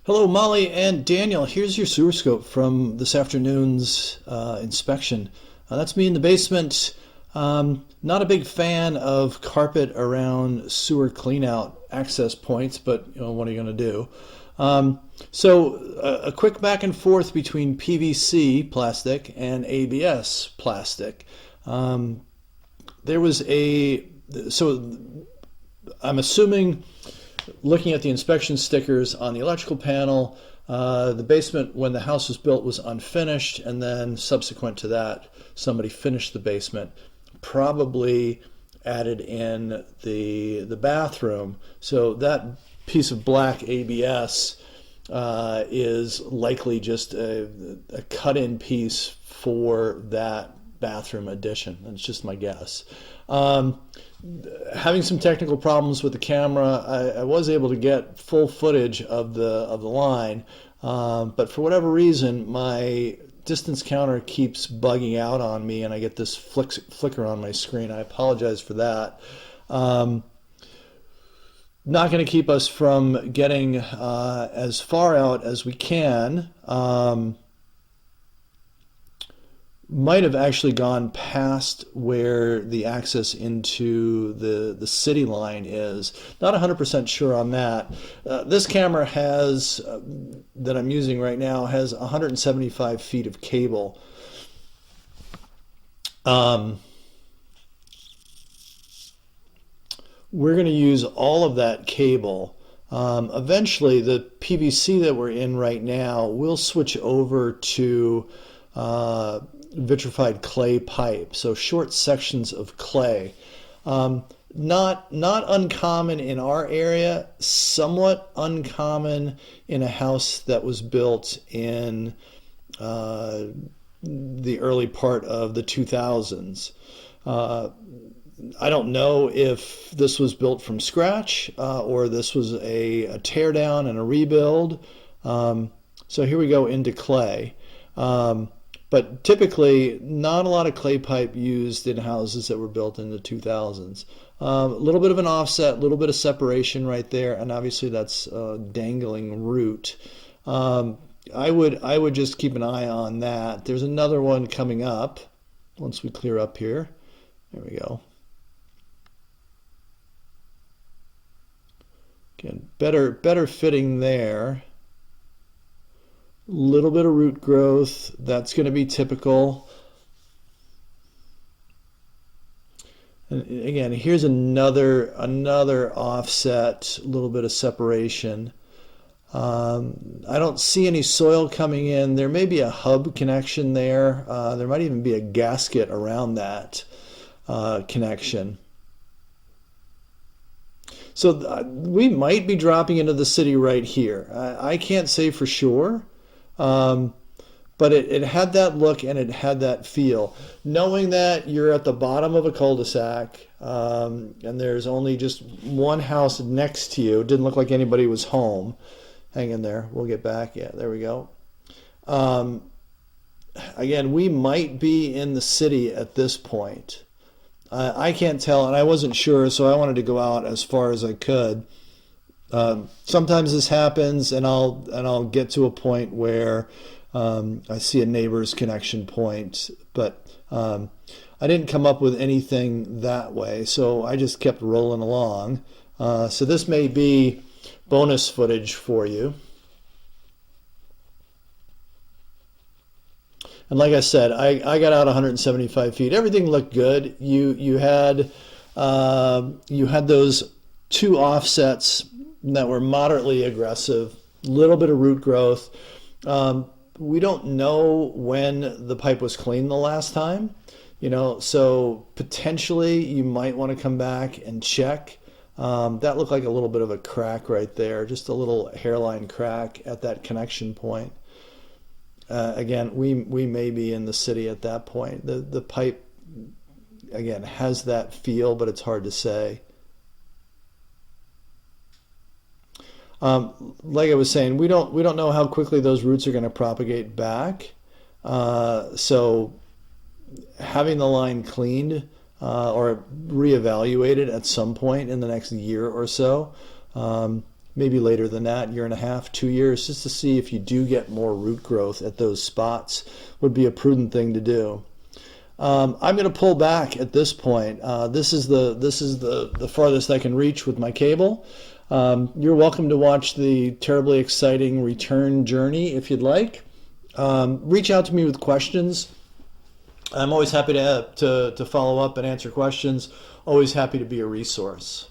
Hello, Molly and Daniel. Here's your sewer scope from this afternoon's inspection. That's me in the basement. Not a big fan of carpet around sewer cleanout access points, but what are you going to do? So a quick back and forth between PVC plastic and ABS plastic. Um, there was a so I'm assuming, looking at the inspection stickers on the electrical panel, the basement when the house was built was unfinished, and then subsequent to that, somebody finished the basement, probably added in the bathroom. So that piece of black ABS is likely just a cut-in piece for that bathroom addition. That's just my guess. Um, Having some technical problems with the camera, I was able to get full footage of the line, but for whatever reason, my distance counter keeps bugging out on me, and I get this flicker on my screen. I apologize for that. Um, Not going to keep us from getting as far out as we can. Might have actually gone past where the access into the city line is. Not 100% sure on that. This camera has, that I'm using right now, has 175 feet of cable. Um, we're going to use all of that cable. Eventually, the PVC that we're in right now will switch over to uh, vitrified clay pipe, so short sections of clay. Not uncommon in our area, somewhat uncommon in a house that was built in uh, the early part of the 2000s. Uh, I don't know if this was built from scratch or this was a tear down and a rebuild. So here we go into clay. But typically, not a lot of clay pipe used in houses that were built in the 2000s. A little bit of an offset, a little bit of separation right there, and obviously that's a dangling root. Um, I would just keep an eye on that. There's another one coming up once we clear up here. There we go. Again, better fitting there. Little bit of root growth. That's going to be typical. And again, here's another offset, a little bit of separation. I don't see any soil coming in. There may be a hub connection there. There might even be a gasket around that connection. So we might be dropping into the city right here. I can't say for sure. Um, but it had that look and it had that feel. Knowing that you're at the bottom of a cul-de-sac, and there's only just one house next to you, it didn't look like anybody was home. Hang in there, we'll get back. Yeah, there we go. Um, Again, we might be in the city at this point. I can't tell, and I wasn't sure, so I wanted to go out as far as I could. Sometimes this happens, and I'll get to a point where I see a neighbor's connection point, but I didn't come up with anything that way, so I just kept rolling along. So this may be bonus footage for you. And like I said, I got out 175 feet. Everything looked good. You had those two offsets that were moderately aggressive, little bit of root growth. We don't know when the pipe was cleaned the last time, so potentially you might want to come back and check. That looked like a little bit of a crack right there, just a little hairline crack at that connection point. Again, we may be in the city at that point. The pipe, again, has that feel, but it's hard to say. Like I was saying, we don't know how quickly those roots are going to propagate back. So having the line cleaned or reevaluated at some point in the next year or so maybe later than that, year and a half, 2 years, just to see if you do get more root growth at those spots would be a prudent thing to do. I'm going to pull back at this point. This is the farthest I can reach with my cable. You're welcome to watch the terribly exciting return journey if you'd like. Reach out to me with questions. I'm always happy to follow up and answer questions. Always happy to be a resource.